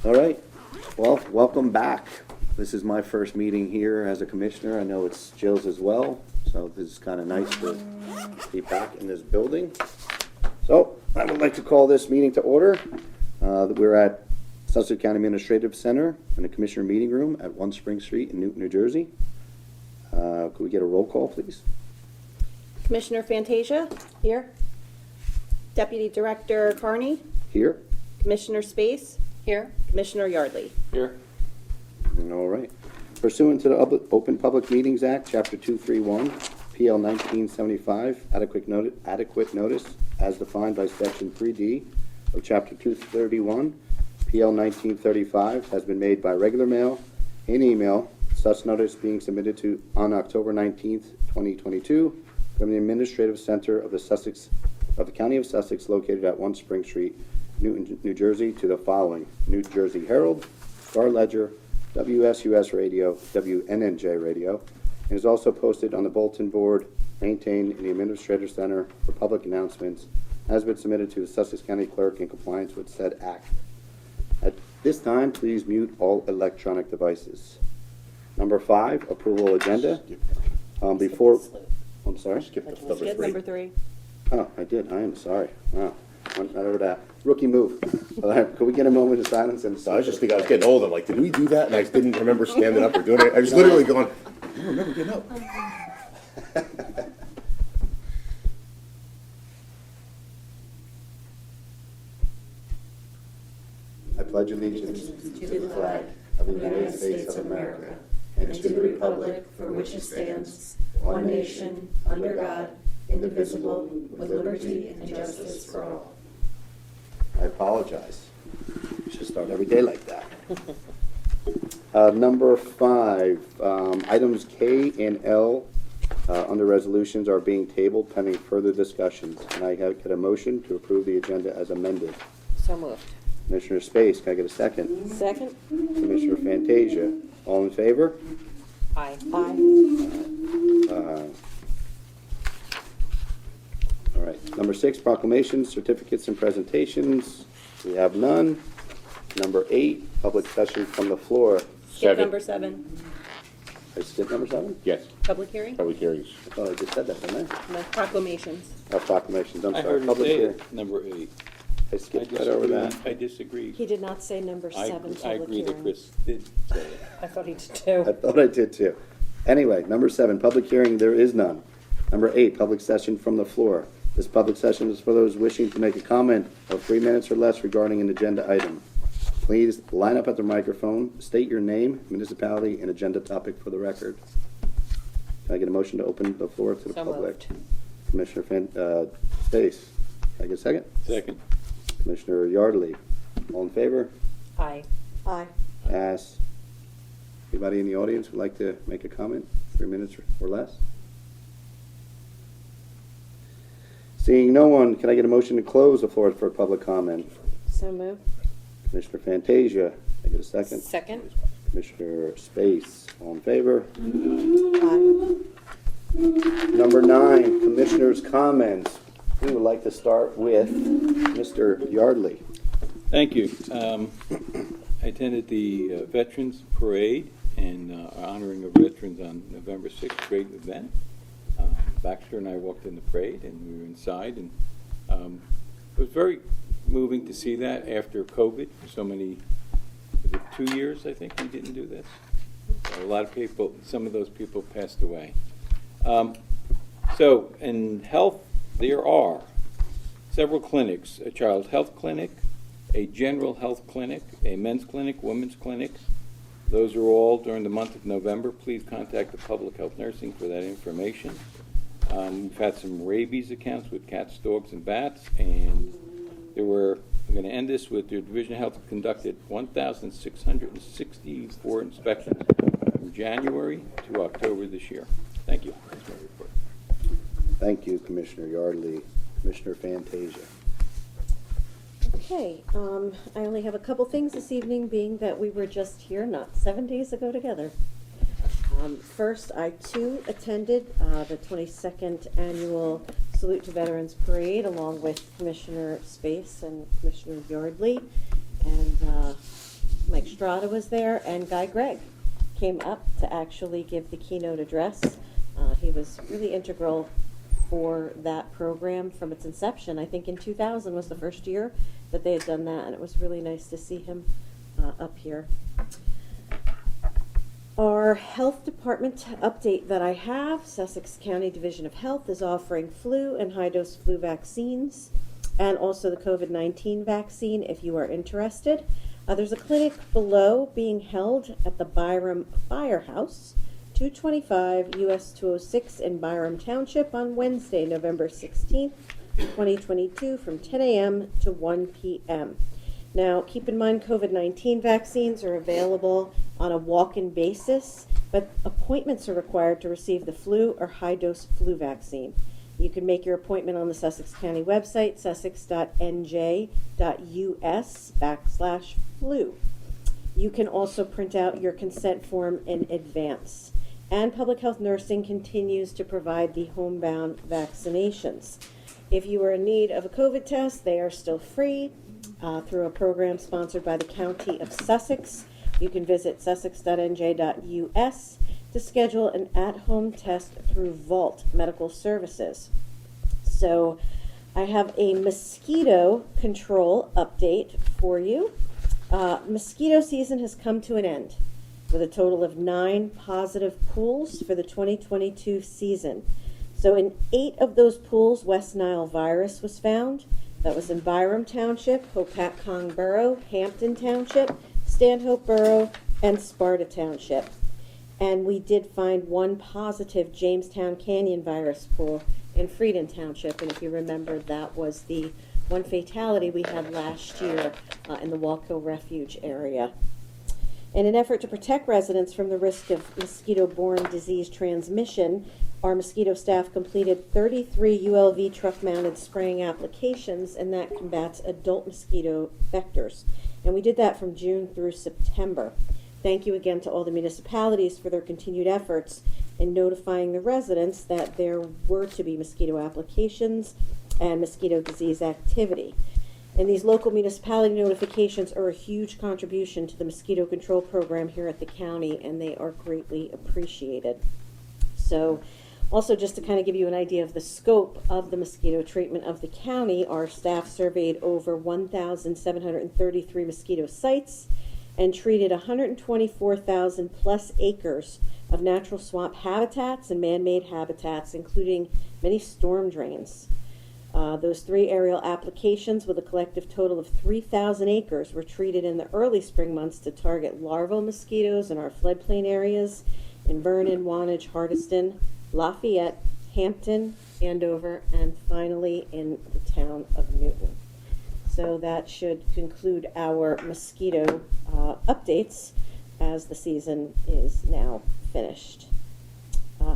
All right. Well, welcome back. This is my first meeting here as a commissioner. I know it's Jill's as well, so this is kind of nice to be back in this building. So I would like to call this meeting to order. We're at Sussex County Administrative Center in the Commissioner Meeting Room at 1 Spring Street in Newton, New Jersey. Could we get a roll call, please? Commissioner Fantasia? Here. Deputy Director Carney? Here. Commissioner Space? Here. Commissioner Yardley? Here. All right. Pursuant to the Open Public Meetings Act, Chapter 231, PL 1975, adequate notice as defined by Section 3D of Chapter 231, PL 1935, has been made by regular mail and email, such notice being submitted to on October 19th, 2022, from the Administrative Center of the County of Sussex, located at 1 Spring Street, Newton, New Jersey, to the following: New Jersey Herald, Star Ledger, WSUS Radio, WNNJ Radio, and is also posted on the bulletin board maintained in the Administrative Center for public announcements, has been submitted to the Sussex County Clerk in compliance with said act. At this time, please mute all electronic devices. Number 5, approval agenda. I'm sorry? Skip the Skip number number 3. 3. Oh, I did. I am sorry. Wow. Went right over that. Rookie move. Could we get a moment of silence? And So I was just thinking I was getting old. I'm like, did we do that? And I didn't remember standing up or doing it. I was literally going, I don't remember getting up. I pledge allegiance to the flag of the United States of America and to the republic for which it stands, one nation, under God, indivisible, with liberty and justice for all. I apologize. We should start every day like that. Number 5, items K and L under resolutions are being tabled pending further discussions. And I get a motion to approve the agenda as amended. So moved. Commissioner Space, can I get a second? Second? Commissioner Fantasia, all in favor? Aye. All right. Number 6, proclamations, certificates, and presentations. We have none. Number 8, public session from the floor. Skip number 7. I skipped number 7? Yes, Public hearing? public hearings. I thought I just said that, didn't I? No, proclamations. Proclamations, I'm I sorry. heard him Public say hearing. it, number 8. I skipped right over that. I disagree. He did not say number 7, I public agree that hearing. Chris did say it. I thought he did I too. thought I did too. Anyway, number 7, public hearing, there is none. Number 8, public session from the floor. This public session is for those wishing to make a comment of 3 minutes or less regarding an agenda item. Please line up at the microphone, state your name, municipality, and agenda topic for the record. Can I get a motion to open the floor to the So public? moved. Commissioner Space. Can I get a second? Second. Commissioner Yardley. All in favor? Aye. Aye. Pass. Anybody in the audience would like to make a comment, 3 minutes or less? Seeing no one, can I get a motion to close the floor for public comment? So moved. Commissioner Fantasia, can I get a second? Second. Commissioner Space, all in favor? Aye. Number 9, commissioners' comments. We would like to start with Mr. Yardley. Thank you. I attended the Veterans Parade and honoring of veterans on November 6th. Great event. Baxter and I walked in the parade, and we were inside, and it was very moving to see that after COVID. For so many, was it 2 years, I think, we didn't do this? A lot of people, some of those people passed away. So in health, there are several clinics: a child health clinic, a general health clinic, a men's clinic, women's clinic. Those are all during the month of November. Please contact the public health nursing for that information. We've had some rabies accounts with cats, dogs, and bats, and I'm going to end this with the Division of Health conducted 1,664 inspections from January to October this year. Thank you. That's my report. Thank you, Commissioner Yardley. Commissioner Fantasia. Okay, I only have a couple things this evening, being that we were just here not 7 days ago together. First, I too attended the 22nd Annual Salute to Veterans Parade along with Commissioner Space and Commissioner Yardley. And Mike Strada was there, and Guy Gregg came up to actually give the keynote address. He was really integral for that program from its inception. I think in 2000 was the first year that they had done that, and it was really nice to see him up here. Our health department update that I have, Sussex County Division of Health is offering flu and high-dose flu vaccines, and also the COVID-19 vaccine if you are interested. There's a clinic below being held at the Byram Firehouse, 225 US 206 in Byram Township on Wednesday, November 16th, 2022 from 10 a.m. to 1 p.m. Now, keep in mind COVID-19 vaccines are available on a walk-in basis, but appointments are required to receive the flu or high-dose flu vaccine. You can make your appointment on the Sussex County website, sussex.nj.us/flu. You can also print out your consent form in advance. And Public Health Nursing continues to provide the homebound vaccinations. If you are in need of a COVID test, they are still free through a program sponsored by the County of Sussex. You can visit sussex.nj.us to schedule an at-home test through Vault Medical Services. So I have a mosquito control update for you. Mosquito season has come to an end with a total of 9 positive pools for the 2022 season. So in 8 of those pools, West Nile virus was found. That was in Byram Township, Hopatcong Borough, Hampton Township, Stanhope Borough, and Sparta Township. And we did find 1 positive Jamestown Canyon virus pool in Freedom Township. And if you remember, that was the one fatality we had last year in the Wallkill Refuge area. In an effort to protect residents from the risk of mosquito-borne disease transmission, our mosquito staff completed 33 ULV truck-mounted spraying applications, and that combats adult mosquito vectors. And we did that from June through September. Thank you again to all the municipalities for their continued efforts in notifying the residents that there were to be mosquito applications and mosquito disease activity. And these local municipality notifications are a huge contribution to the mosquito control program here at the county, and they are greatly appreciated. So, also just to kind of give you an idea of the scope of the mosquito treatment of the county, our staff surveyed over 1,733 mosquito sites and treated 124,000 plus acres of natural swamp habitats and man-made habitats, including many storm drains. Those 3 aerial applications with a collective total of 3,000 acres were treated in the early spring months to target larval mosquitoes in our floodplain areas in Vernon, Wantage, Hardiston, Lafayette, Hampton, Andover, and finally in the town of Newton. So that should conclude our mosquito updates as the season is now finished.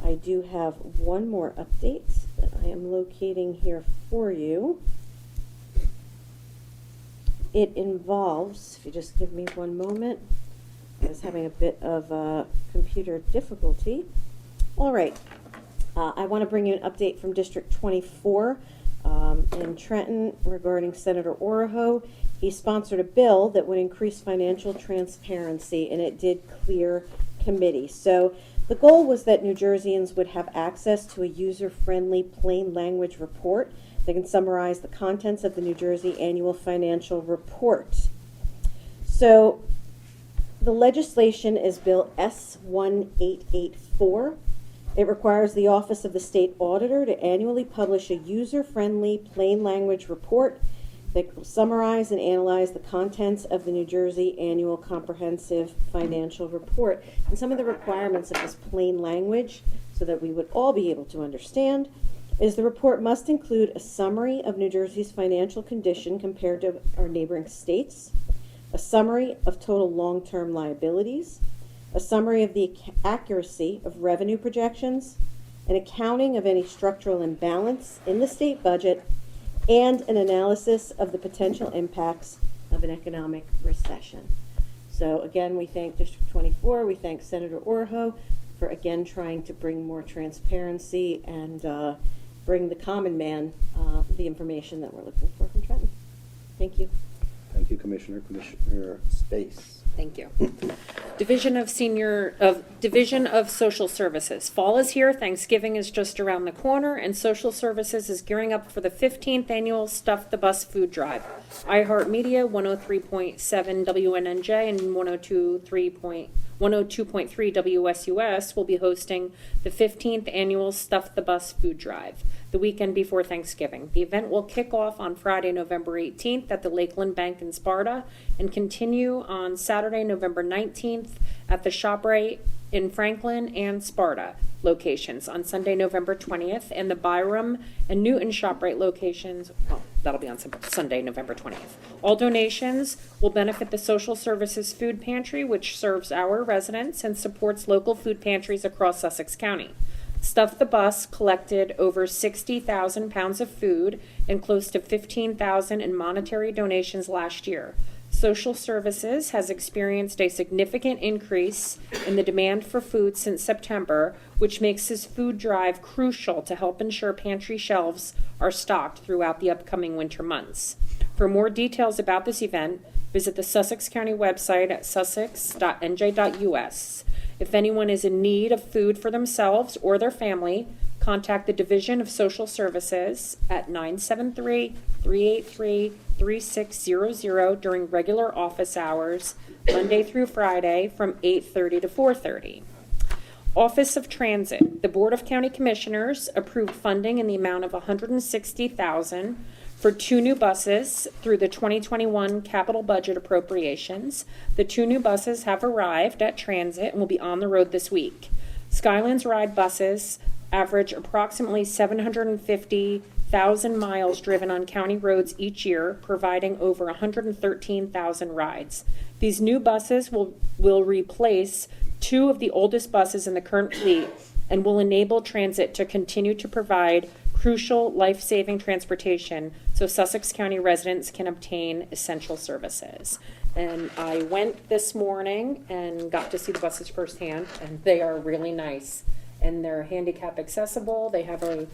I do have one more update that I am locating here for you. It involves, if you just give me one moment, I was having a bit of computer difficulty. All right, I want to bring you an update from District 24 in Trenton regarding Senator Oroho. He sponsored a bill that would increase financial transparency, and it did clear committee. So the goal was that New Jerseyans would have access to a user-friendly, plain language report that can summarize the contents of the New Jersey Annual Financial Report. So the legislation is Bill S1884. It requires the Office of the State Auditor to annually publish a user-friendly, plain language report that will summarize and analyze the contents of the New Jersey Annual Comprehensive Financial Report. And some of the requirements of this plain language, so that we would all be able to understand, is the report must include a summary of New Jersey's financial condition compared to our neighboring states, a summary of total long-term liabilities, a summary of the accuracy of revenue projections, an accounting of any structural imbalance in the state budget, and an analysis of the potential impacts of an economic recession. So again, we thank District 24, we thank Senator Oroho for again trying to bring more transparency and bring the common man the information that we're looking for from Trenton. Thank you. Thank you, Commissioner. Commissioner Space. Thank you. Division of Social Services. Fall is here, Thanksgiving is just around the corner, and Social Services is gearing up for the 15th annual Stuff the Bus food drive. iHeartMedia, 103.7 WNNJ and 102.3 WSUS will be hosting the 15th annual Stuff the Bus food drive the weekend before Thanksgiving. The event will kick off on Friday, November 18th at the Lakeland Bank in Sparta and continue on Saturday, November 19th at the ShopRite in Franklin and Sparta locations, on Sunday, November 20th, and the Byram and Newton ShopRite locations. Oh, that'll be on Sunday, November 20th. All donations will benefit the Social Services Food Pantry, which serves our residents and supports local food pantries across Sussex County. Stuff the Bus collected over 60,000 pounds of food and close to 15,000 in monetary donations last year. Social Services has experienced a significant increase in the demand for food since September, which makes this food drive crucial to help ensure pantry shelves are stocked throughout the upcoming winter months. For more details about this event, visit the Sussex County website at sussex.nj.us. If anyone is in need of food for themselves or their family, contact the Division of Social Services at 973-383-3600 during regular office hours, Monday through Friday from 8:30 to 4:30. Office of Transit. The Board of County Commissioners approved funding in the amount of $160,000 for 2 new buses through the 2021 capital budget appropriations. The 2 new buses have arrived at Transit and will be on the road this week. Skylands Ride buses average approximately 750,000 miles driven on county roads each year, providing over 113,000 rides. These new buses will replace 2 of the oldest buses in the current fleet and will enable Transit to continue to provide crucial life-saving transportation so Sussex County residents can obtain essential services. And I went this morning and got to see the buses firsthand, and they are really nice. And they're handicap accessible. They have a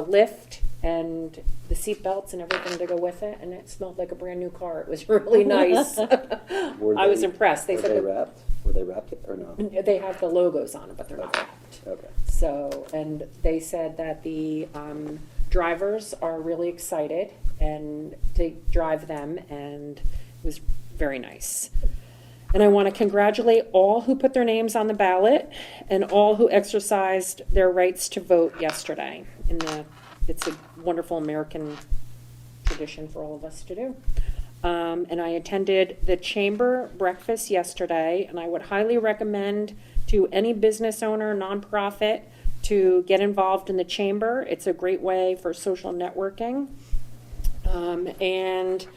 lift and the seat belts and everything to go with it, and it smelled like a brand new car. It was really nice. I was impressed. Were they wrapped? Were they wrapped or no? They have the logos on them, but they're not wrapped. Okay. So, and they said that the drivers are really excited and to drive them, and it was very nice. And I want to congratulate all who put their names on the ballot and all who exercised their rights to vote yesterday. It's a wonderful American tradition for all of us to do. And I attended the chamber breakfast yesterday, and I would highly recommend to any business owner, nonprofit, to get involved in the chamber. It's a great way for social networking. And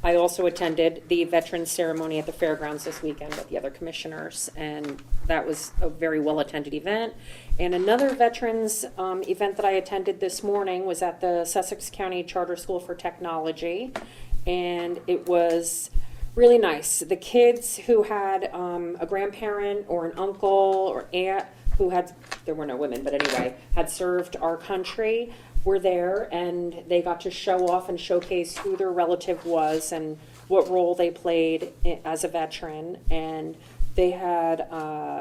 I also attended the veterans ceremony at the fairgrounds this weekend with the other commissioners, and that was a very well-attended event. And another veterans event that I attended this morning was at the Sussex County Charter School for Technology, and it was really nice. The kids who had a grandparent or an uncle or aunt who there were no women, but anyway, had served our country were there, and they got to show off and showcase who their relative was and what role they played as a veteran. And they had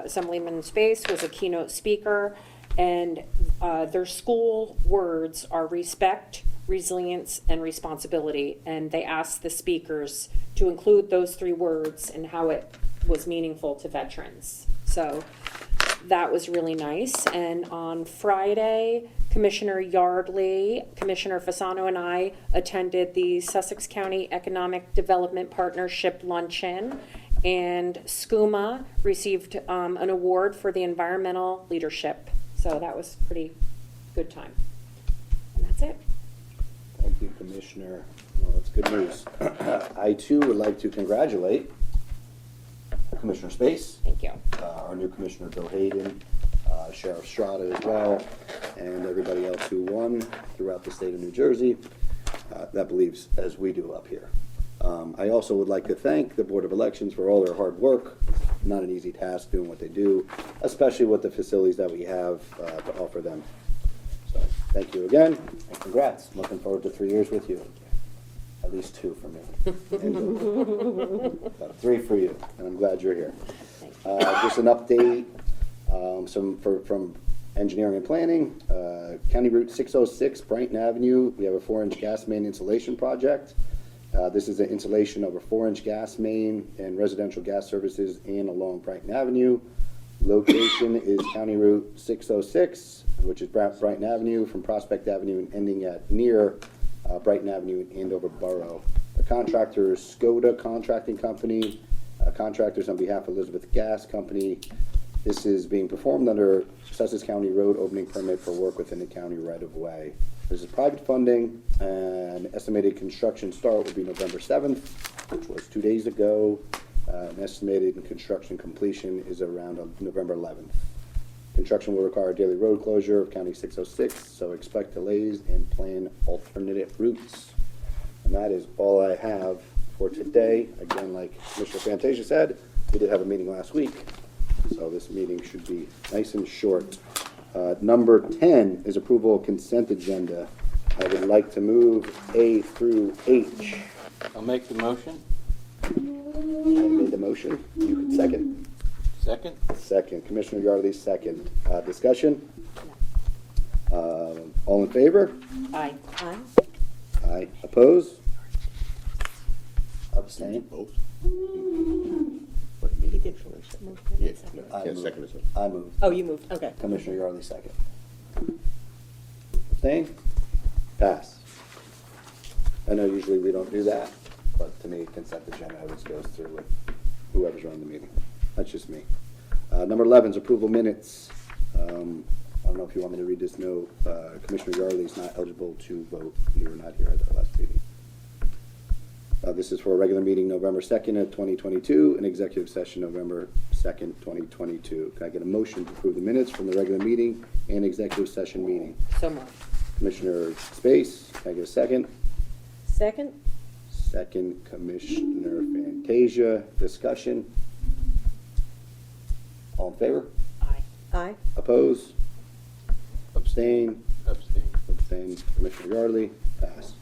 Assemblyman Space was a keynote speaker, and their school words are respect, resilience, and responsibility. And they asked the speakers to include those 3 words and how it was meaningful to veterans. So that was really nice. And on Friday, Commissioner Yardley, Commissioner Fasano, and I attended the Sussex County Economic Development Partnership Luncheon, and SCUMA received an award for the environmental leadership. So that was a pretty good time. And that's it. Thank you, Commissioner. Well, that's good news. I, too, would like to congratulate Commissioner Space, Thank you. our new Commissioner Bill Hayden, Sheriff Strada as well, and everybody else who won throughout the state of New Jersey that believes as we do up here. I also would like to thank the Board of Elections for all their hard work. Not an easy task doing what they do, especially with the facilities that we have to offer them. So thank you again, and congrats. Looking forward to 3 years with you. Have a At least 2 for me. And, 3 for you, and I'm glad you're here. Just an update, from engineering and planning. County Route 606, Brighton Avenue, we have a 4-inch gas main insulation project. This is an installation of a 4-inch gas main and residential gas services in along Brighton Avenue. Location is County Route 606, which is Brighton Avenue from Prospect Avenue and ending at near Brighton Avenue in Andover Borough. The contractor is Skoda Contracting Company. Contractors on behalf of Elizabeth Gas Company. This is being performed under Sussex County Road opening permit for work within the county right-of-way. This is private funding, and estimated construction start will be November 7th, which was 2 days ago. And estimated construction completion is around November 11th. Construction will require a daily road closure of County 606, so expect delays and plan alternative routes. And that is all I have for today. Again, like Commissioner Fantasia said, we did have a meeting last week, so this meeting should be nice and short. Number 10 is approval of consent agenda. I would like to move A through H. I'll make the motion. I made the motion. You can second. Second? Second. Commissioner Yardley, second. Discussion? All in favor? Aye. Aye. Aye. Oppose? Abstain? Both? He did move. Yeah, I yeah, moved. second is it. I moved. Oh, you moved, okay. Commissioner Yardley, second. Abstain? Pass. I know usually we don't do that, but to me, consent agenda always goes through with whoever's running the meeting. That's just me. Number 11 is approval minutes. I don't know if you want me to read this note. Commissioner Yardley is not eligible to vote. You were not here at our last meeting. This is for a regular meeting November 2nd of 2022, and executive session November 2nd, 2022. Can I get a motion to approve the minutes from the regular meeting and executive session meeting? So moved. Commissioner Space, can I get a second? Second? Second, Commissioner Fantasia. Discussion? All in favor? Aye. Aye. Oppose? Abstain? Abstain. Abstain. Commissioner Yardley? Pass.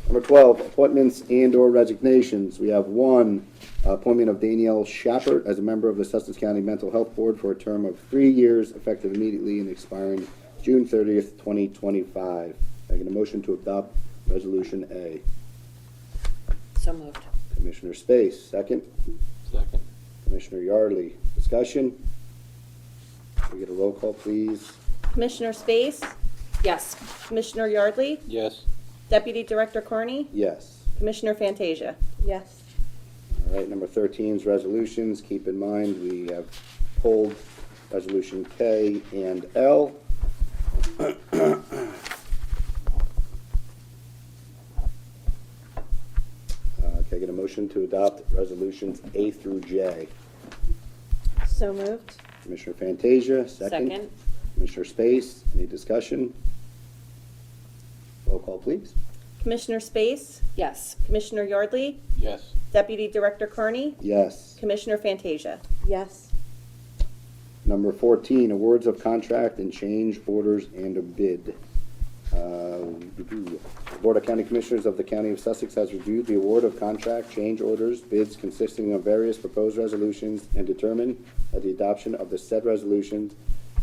Number 12, appointments and/or resignations. We have one, appointment of Danielle Shappert as a member of the Sussex County Mental Health Board for a term of 3 years, effective immediately and expiring June 30th, 2025. I get a motion to adopt Resolution A. So moved. Commissioner Space, second. Second? Commissioner Yardley, discussion? Can we get a roll call, please? Commissioner Space, Yes. Commissioner Yardley, Yes. Deputy Director Carney, Yes. Commissioner Fantasia. Yes. All right, number 13 is resolutions. Keep in mind, we have pulled Resolution K and L. Can I get a motion to adopt resolutions A through J? So moved. Commissioner Fantasia, second. Second. Commissioner Space, any discussion? Roll call, please. Commissioner Space, Yes. Commissioner Yardley, Yes. Deputy Director Carney, Yes. Commissioner Fantasia. Yes. Number 14, awards of contract and change orders and a bid. The Board of County Commissioners of the County of Sussex has reviewed the award of contract, change orders, bids consisting of various proposed resolutions and determined that the adoption of the said resolutions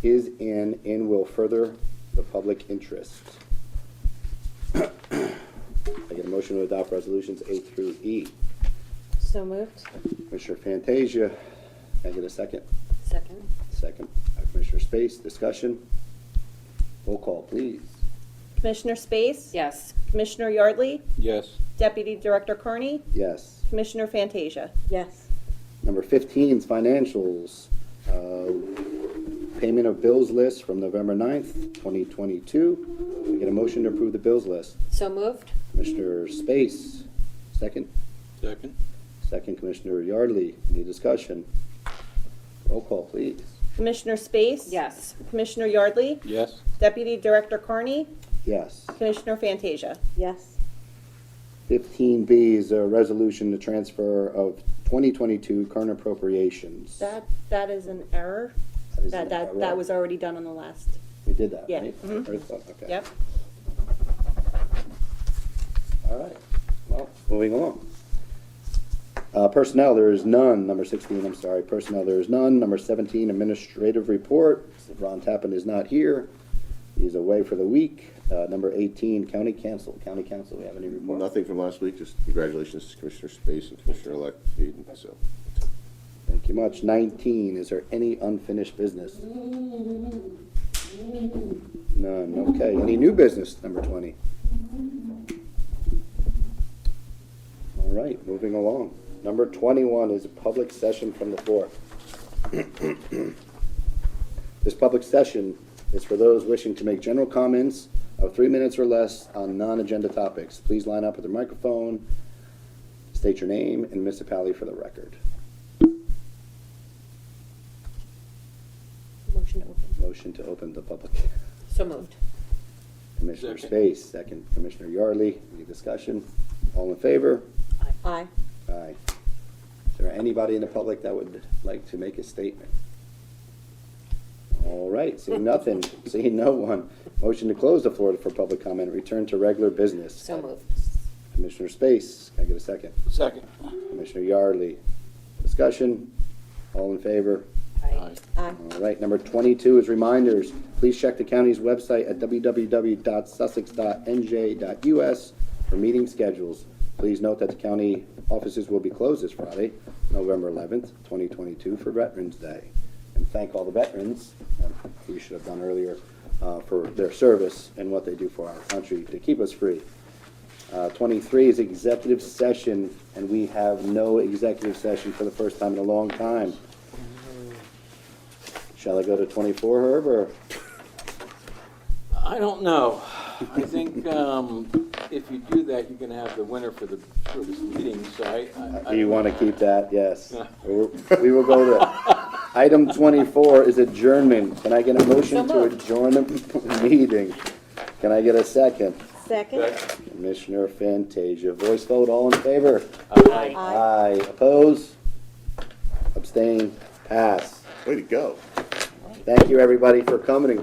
is in and will further the public interest. I get a motion to adopt resolutions A through E. So moved. Commissioner Fantasia, can I get a second? Second. Second. Commissioner Space, discussion? Roll call, please. Commissioner Space, Yes. Commissioner Yardley, Yes. Deputy Director Carney, Yes. Commissioner Fantasia. Yes. Number 15 is financials. Payment of bills list from November 9th, 2022. Can I get a motion to approve the bills list? So moved. Commissioner Space, second. Second? Second, Commissioner Yardley. Any discussion? Roll call, please. Commissioner Space, Yes. Commissioner Yardley, Yes. Deputy Director Carney, Yes. Commissioner Fantasia. Yes. 15B is a resolution to transfer of 2022 current appropriations. That is an error. That is That an error. that was already done on the last. We did that, Yeah. right? Mhm. Okay. Yep. All right. Well, moving along. Personnel, there is none. Number 16, I'm sorry. Personnel, there is none. Number 17, administrative report. Ron Tappan is not here. He's away for the week. Number 18, county council. County council, we have any report? Nothing from last week, just congratulations to Commissioner Space and Commissioner-elect Hayden, so. Thank you much. 19, is there any unfinished business? None, okay. Any new business, number 20? All right, moving along. Number 21 is a public session from the floor. This public session is for those wishing to make general comments of 3 minutes or less on non-agenda topics. Please line up with the microphone, state your name and municipality for the record. Motion to open. Motion to open the public. So moved. Commissioner Second. Space, second. Commissioner Yardley, any discussion? All in favor? Aye. Aye. Is there anybody in the public that would like to make a statement? All right, seeing nothing, seeing no one. Motion to close the floor for public comment, return to regular business. So moved. Commissioner Space, can I get a second? Second. Commissioner Yardley, discussion? All in favor? Aye. Aye. All right, number 22 is reminders. Please check the county's website at www.sussex.nj.us for meeting schedules. Please note that the county offices will be closed this Friday, November 11th, 2022, for Veterans Day. And thank all the veterans, we should have done earlier, for their service and what they do for our country to keep us free. 23 is executive session, and we have no executive session for the first time in a long time. Shall I go to 24, Herb, or? I don't know. I think if you do that, you're going to have the winner for this meeting, so I Do you want to keep that? Yes. We will go to item 24 is adjournment. Can I get a motion to adjourn the meeting? Can I get a second? Second? Commissioner Fantasia, voice vote, all in favor? Aye. Aye. Oppose? Abstain? Pass. Way to go. Thank you, everybody, for coming.